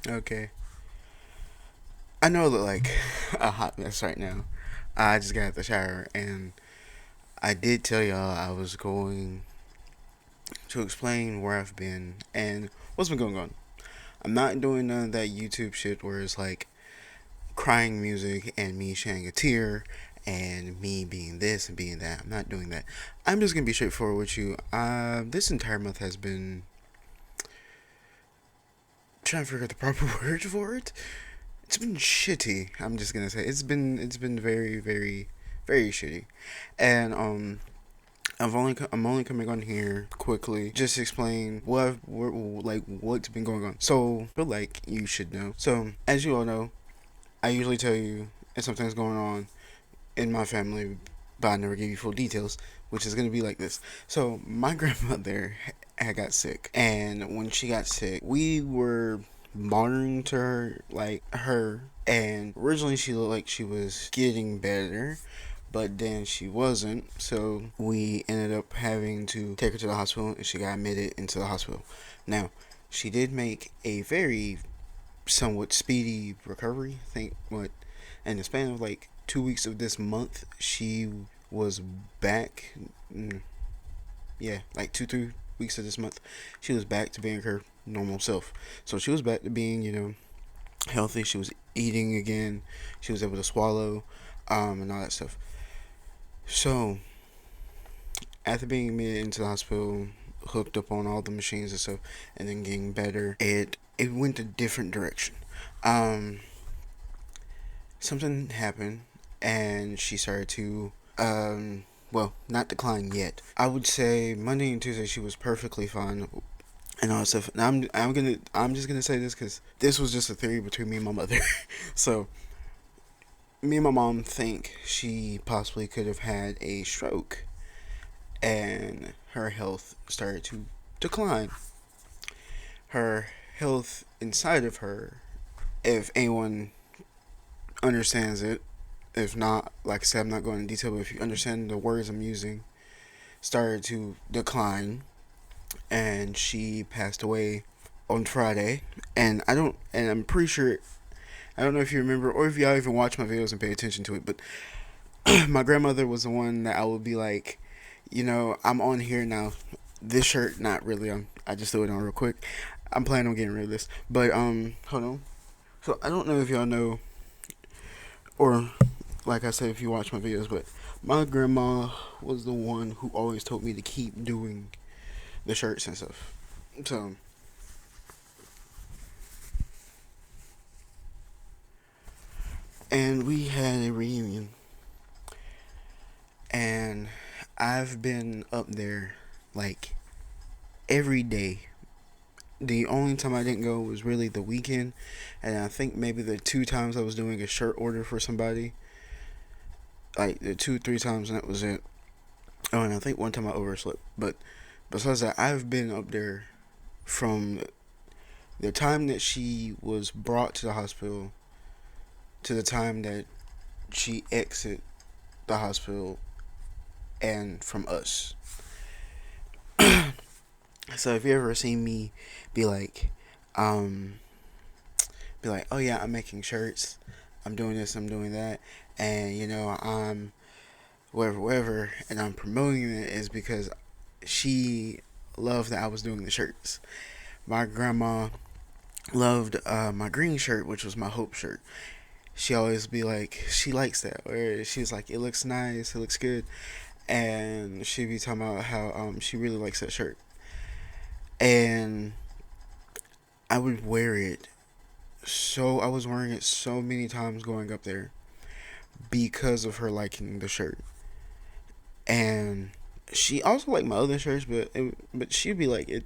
Okay. I know I look like a hot mess right now. I just got out the shower and I did tell y'all I was going to explain where I've been and what's been going on. I'm not doing none of that YouTube shit where it's like crying music and me shedding a tear and me being this and being that. I'm not doing that. I'm just gonna be straightforward with you. This entire month has been trying to figure out the proper word for it. It's been shitty. I'm just gonna say it's been very very shitty, and I'm only coming on here quickly just to explain what's been going on. So I feel like you should know. So as you all know, I usually tell you if something's going on in my family, but I never give you full details, which is gonna be like this. So my grandmother had got sick, and when she got sick, we were monitoring to her, and originally she looked like she was getting better, but then she wasn't. So we ended up having to take her to the hospital, and she got admitted into the hospital. Now, she did make a very somewhat speedy recovery. I think what in the span of like 2 weeks of this month, she was back. Yeah, like 2 3 weeks of this month, she was back to being her normal self. So she was back to being healthy. She was eating again. She was able to swallow, and all that stuff. So after being admitted into the hospital, hooked up on all the machines and stuff, and then getting better, it went a different direction. Um, Something happened, and she started to well, not decline yet. I would say Monday and Tuesday she was perfectly fine and all that stuff. And I'm just gonna say this because this was just a theory between me and my mother. So me and my mom think she possibly could have had a stroke, and her health started to decline. Her health inside of her, if anyone understands it, if not, like I said, I'm not going into detail, but if you understand the words I'm using, started to decline, and she passed away on Friday. And I'm pretty sure, I don't know if you remember or if y'all even watch my videos and pay attention to it, but my grandmother was the one that I would be like, I'm on here now. This shirt, not really. I just threw it on real quick. I'm planning on getting rid of this, but hold on. So I don't know if y'all know, or like I said, if you watch my videos, but my grandma was the one who always told me to keep doing the shirts and stuff. So, and we had a reunion, and I've been up there like every day. The only time I didn't go was really the weekend, and I think maybe the two times I was doing a shirt order for somebody, like the 2 3 times, and that was it. Oh, and I think one time I overslept. But besides that, I've been up there from the time that she was brought to the hospital to the time that she exit the hospital, and from us. So if you ever seen me be like, um, oh yeah, I'm making shirts, I'm doing this, I'm doing that, and I'm whatever, and I'm promoting it, is because she loved that I was doing the shirts. My grandma loved my green shirt, which was my hope shirt. She always be like, she likes that, or she was like, it looks nice, it looks good, and she'd be talking about how she really likes that shirt, and I would wear it. So I was wearing it so many times going up there because of her liking the shirt, and she also liked my other shirts, but she'd be like, it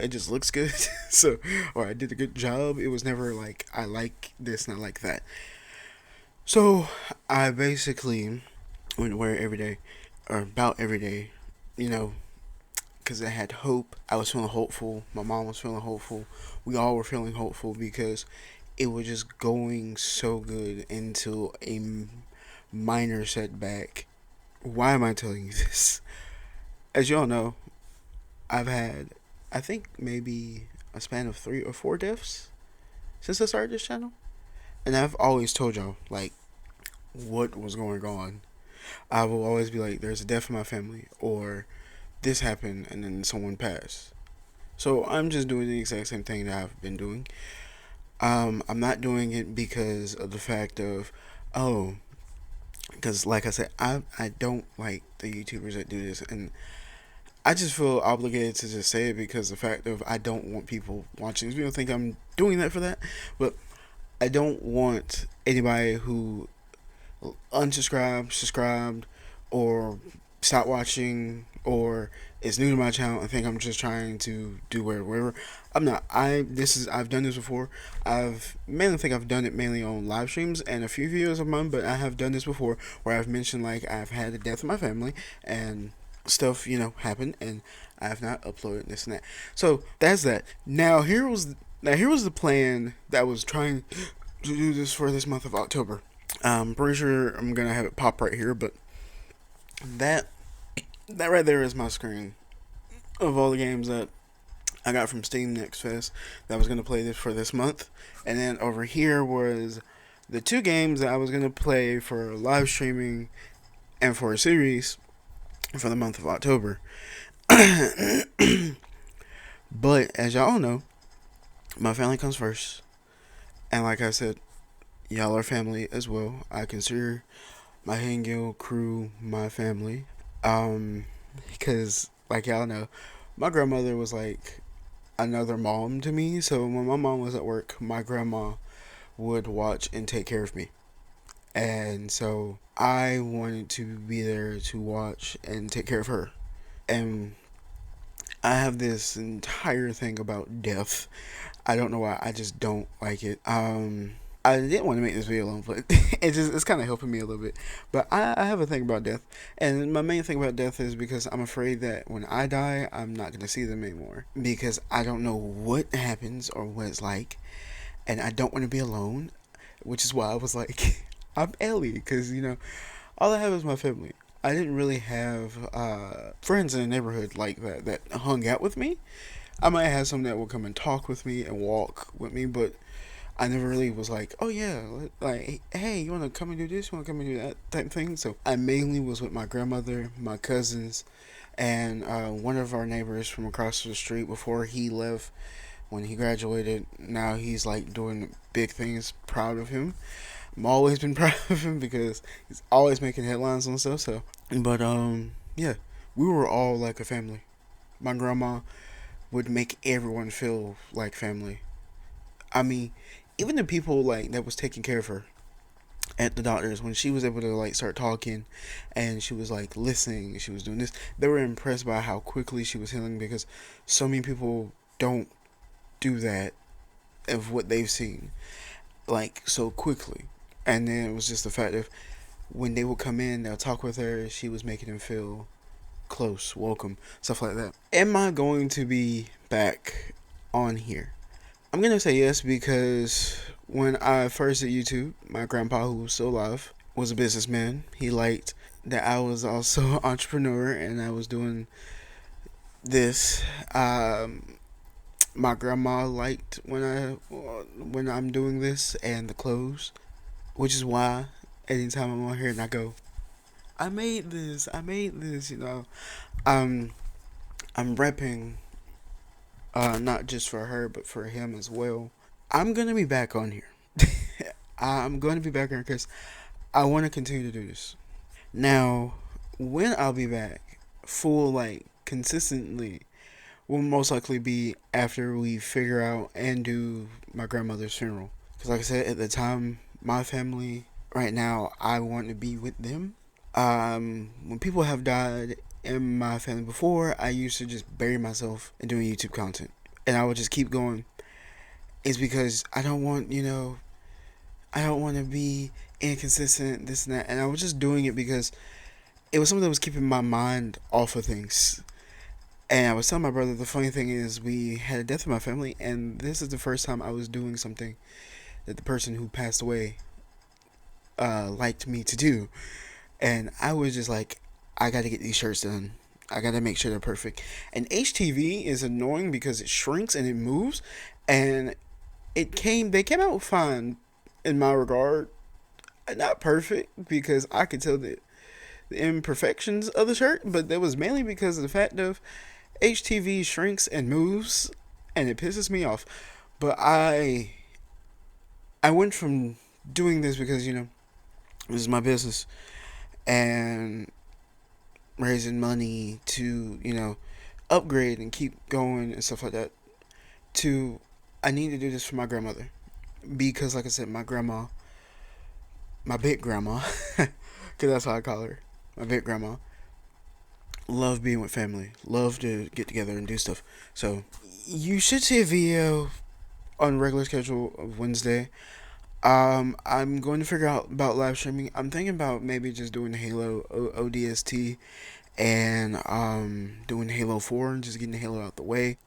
just looks good, so, or I did a good job. It was never like I like this and I like that. So I basically would wear it every day, or about every day, you know, because I had hope. I was feeling hopeful. My mom was feeling hopeful. We all were feeling hopeful because it was just going so good until a minor setback. Why am I telling you this? As y'all know, I've had, I think maybe a span of 3 or 4 deaths since I started this channel, and I've always told y'all like what was going on. I will always be like, "There's a death in my family," or "This happened," and then someone passed. So I'm just doing the exact same thing that I've been doing. I'm not doing it because of the fact of, oh, because like I said, I don't like the YouTubers that do this, and I just feel obligated to just say it because the fact of I don't want people watching. People think I'm doing that for that, but I don't want anybody who unsubscribed, subscribed, or stopped watching, or is new to my channel and think I'm just trying to do whatever. I'm not. I've done this before. I've done it mainly on live streams and a few videos of mine, but I have done this before where I've mentioned like I've had the death of my family and stuff, happened, and I have not uploaded this and that. So that's that. Here was the plan that I was trying to do this for this month of October. I'm pretty sure I'm gonna have it pop right here, but that that right there is my screen of all the games that I got from Steam Next Fest that I was gonna play this for this month, and then over here was the two games that I was gonna play for live streaming and for a series for the month of October. But as y'all know, my family comes first, and like I said, y'all are family as well. I consider my Hangil crew my family. Because like y'all know, my grandmother was like another mom to me. So when my mom was at work, my grandma would watch and take care of me. And so I wanted to be there to watch and take care of her. And I have this entire thing about death. I don't know why. I just don't like it. I didn't want to make this video long, but it's kind of helping me a little bit. But I have a thing about death, and my main thing about death is because I'm afraid that when I die, I'm not gonna see them anymore because I don't know what happens or what it's like, and I don't want to be alone, which is why I was like, I'm Ellie, because all I have is my family. I didn't really have friends in the neighborhood like that hung out with me. I might have some that would come and talk with me and walk with me, but I never really was like, oh yeah, like, hey, you want to come and do this? You want to come and do that type of thing? So I mainly was with my grandmother, my cousins, and one of our neighbors from across the street before he left when he graduated. Now he's like doing big things. Proud of him. I've always been proud of him because he's always making headlines and stuff. So, but yeah, we were all like a family. My grandma would make everyone feel like family. I mean, even the people like that was taking care of her at the doctors, when she was able to like start talking and she was like listening, she was doing this, they were impressed by how quickly she was healing because so many people don't do that of what they've seen like so quickly. And then it was just the fact of when they would come in, they'll talk with her, she was making them feel close, welcome, stuff like that. Am I going to be back on here? I'm gonna say yes because when I first did YouTube, my grandpa, who was still alive, was a businessman. He liked that I was also an entrepreneur and I was doing this. My grandma liked when I'm doing this and the clothes, which is why anytime I'm on here and I go, I made this. I'm repping not just for her, but for him as well. I'm going to be back on here. I'm going to be back on here because I want to continue to do this. Now, when I'll be back, full, like, consistently, will most likely be after we figure out and do my grandmother's funeral. Because, like I said, at the time, my family, right now, I want to be with them. When people have died in my family before, I used to just bury myself in doing YouTube content. And I would just keep going. It's because I don't want to be inconsistent, this and that. And I was just doing it because it was something that was keeping my mind off of things. And I was telling my brother, the funny thing is we had a death in my family, and this is the first time I was doing something that the person who passed away liked me to do. And I was just like, I gotta get these shirts done. I gotta make sure they're perfect. And HTV is annoying because it shrinks and it moves, and They came out fine in my regard. Not perfect because I could tell the imperfections of the shirt, but that was mainly because of the fact of HTV shrinks and moves, and it pisses me off. But I went from doing this because this is my business and raising money to upgrade and keep going and stuff like that. To I need to do this for my grandmother because, like I said, my grandma, my big grandma, because that's how I call her, my big grandma, love being with family, love to get together and do stuff. So you should see a video on regular schedule of Wednesday. I'm going to figure out about live streaming. I'm thinking about maybe just doing Halo ODST and doing Halo 4 and just getting Halo out the way.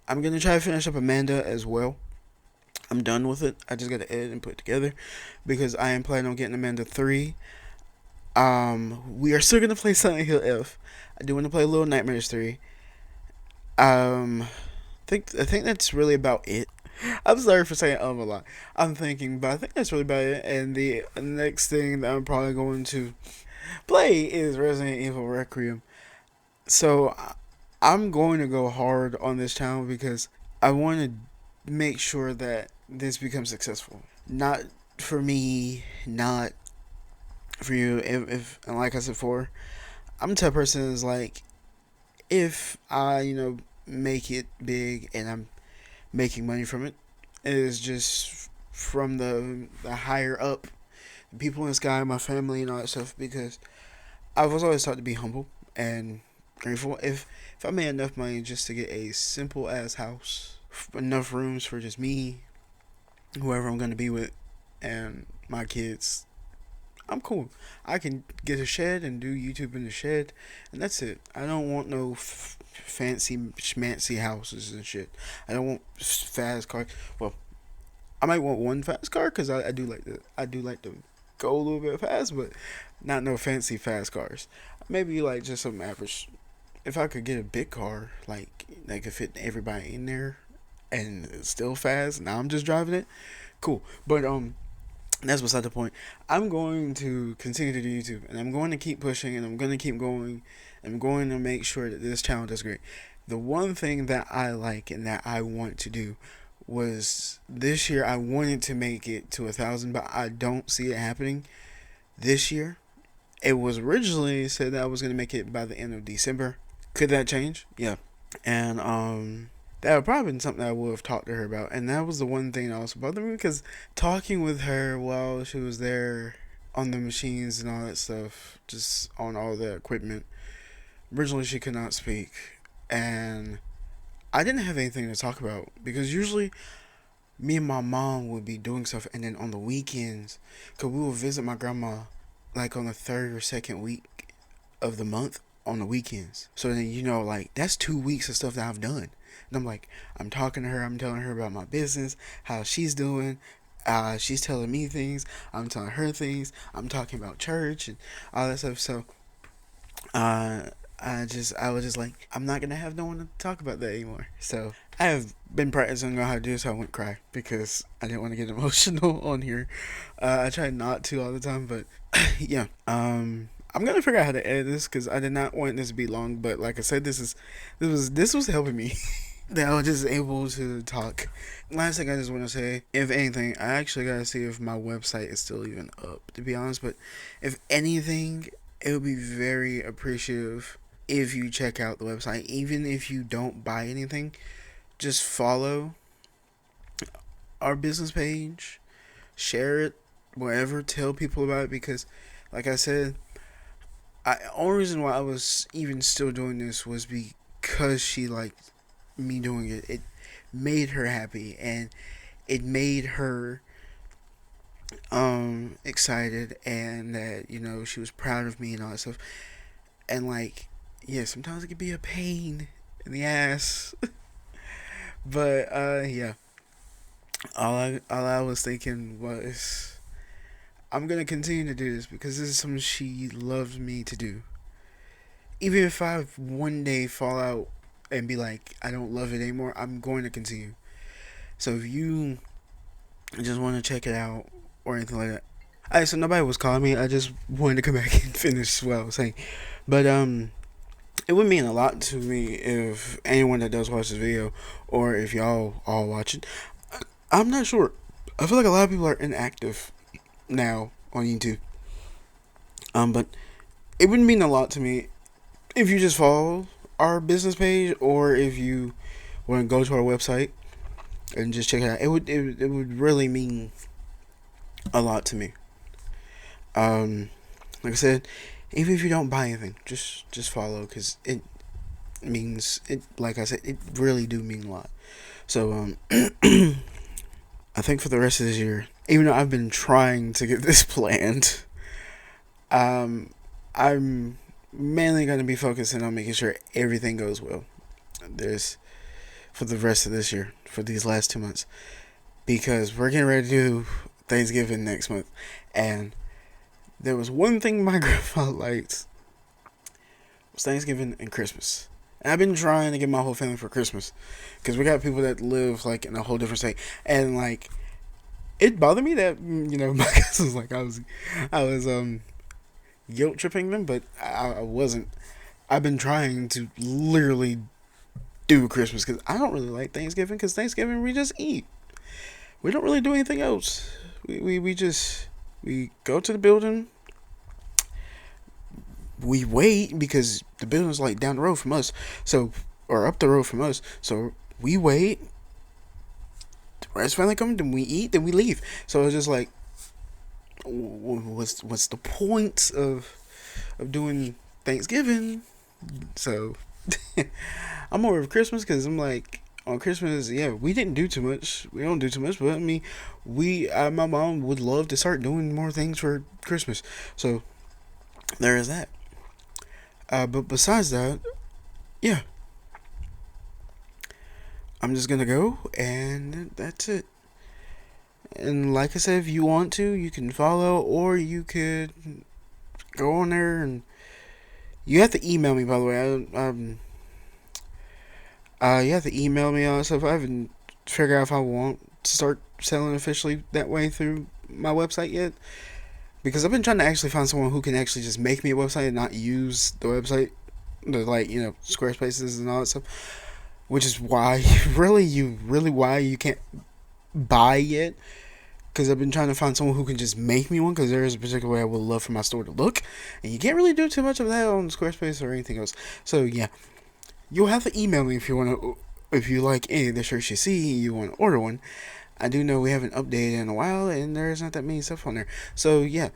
I'm gonna try to finish up Amanda as well. I'm done with it. I just gotta edit and put it together because I am planning on getting Amanda 3. We are still gonna play Silent Hill F. I do want to play Little Nightmares 3. I think that's really about it. I'm sorry for saying a lot. I'm thinking, but I think that's really about it. And the next thing that I'm probably going to play is Resident Evil Requiem. So I'm going to go hard on this channel because I want to make sure that this becomes successful. Not for me, not for you. If and like I said before, I'm the type of person that's like, if I make it big and I'm making money from it, it is just from the higher up, the people in the sky, my family and all that stuff. Because I was always taught to be humble and grateful. If I made enough money just to get a simple ass house, enough rooms for just me, whoever I'm gonna be with, and my kids, I'm cool. I can get a shed and do YouTube in the shed, and that's it. I don't want no fancy schmancy houses and shit. I don't want fast cars. Well, I might want one fast car because I do like to go a little bit fast, but not no fancy fast cars. Maybe like just some average. If I could get a big car, like that could fit everybody in there, and it's still fast. Now I'm just driving it. Cool, but that's beside the point. I'm going to continue to do YouTube, and I'm going to keep pushing, and I'm going to keep going. I'm going to make sure that this channel does great. The one thing that I like and that I want to do was this year I wanted to make it to 1,000, but I don't see it happening this year. It was originally said that I was going to make it by the end of December. Could that change? Yeah. And that would probably been something I would have talked to her about. And that was the one thing that also bothered me because talking with her while she was there on the machines and all that stuff, just on all the equipment, originally she could not speak. And I didn't have anything to talk about because usually me and my mom would be doing stuff, and then on the weekends, because we would visit my grandma like on the third or second week of the month on the weekends. So then like that's 2 weeks of stuff that I've done. And I'm like, I'm talking to her, I'm telling her about my business, how she's doing. She's telling me things, I'm telling her things, I'm talking about church and all that stuff. So I was just like, I'm not gonna have no one to talk about that anymore. So I have been practicing on how to do this. So I wouldn't cry because I didn't want to get emotional on here. I try not to all the time, but yeah. I'm gonna figure out how to edit this because I did not want this to be long. But like I said, this was helping me. That I was just able to talk. Last thing I just want to say, if anything, I actually gotta see if my website is still even up, to be honest. But if anything, it would be very appreciative if you check out the website. Even if you don't buy anything, just follow our business page, share it, wherever, tell people about it. Because, like I said, only reason why I was even still doing this was because she liked me doing it. It made her happy, and it made her excited, and that she was proud of me and all that stuff. And like, yeah, sometimes it can be a pain in the ass. But yeah, all I was thinking was, I'm gonna continue to do this because this is something she loves me to do. Even if I one day fall out and be like, I don't love it anymore, I'm going to continue. So if you just want to check it out or anything like that. Alright, so nobody was calling me. I just wanted to come back and finish what I was saying. But it would mean a lot to me if anyone that does watch this video, or if y'all all watch it. I'm not sure. I feel like a lot of people are inactive now on YouTube. But it would mean a lot to me if you just follow our business page, or if you want to go to our website and just check it out. It would really mean a lot to me. Like I said, even if you don't buy anything, just follow, because it means it. Like I said, it really do mean a lot. So I think for the rest of this year, even though I've been trying to get this planned, I'm mainly going to be focusing on making sure everything goes well. There's for the rest of this year, for these last 2 months, because we're getting ready to do Thanksgiving next month, and there was one thing my grandma liked, was Thanksgiving and Christmas. And I've been trying to get my whole family for Christmas, because we got people that live like in a whole different state, and like it bothered me that my cousins, like I was guilt tripping them, but I wasn't. I've been trying to literally do Christmas, because I don't really like Thanksgiving, because Thanksgiving we just eat. We don't really do anything else. We just go to the building. We wait, because the building's like down the road from us, so, or up the road from us. So we wait. The rest of the family come, then we eat, then we leave. So it's just like, what's the point of doing Thanksgiving? So I'm more of Christmas, because I'm like, on Christmas, yeah, we didn't do too much. We don't do too much, but I mean, my mom would love to start doing more things for Christmas. So there is that. But besides that, yeah, I'm just gonna go, and that's it. And like I said, if you want to, you can follow, or you could go on there, and you have to email me, by the way. You have to email me on stuff. I haven't figured out if I want to start selling officially that way through my website yet, because I've been trying to actually find someone who can actually just make me a website and not use the website, like Squarespaces and all that stuff. Which is why, why you can't buy yet. Because I've been trying to find someone who can just make me one, because there is a particular way I would love for my store to look, and you can't really do too much of that on Squarespace or anything else. So yeah, you'll have to email me if you want to, if you like any of the shirts you see, you want to order one. I do know we haven't updated in a while, and there's not that many stuff on there. So yeah,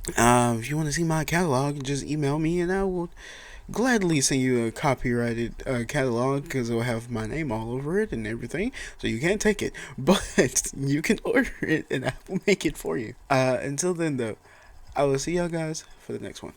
if you want to see my catalog, just email me, and I will gladly send you a copyrighted catalog, because it'll have my name all over it and everything, so you can't take it, but you can order it, and I will make it for you. Until then, though, I will see y'all guys for the next one.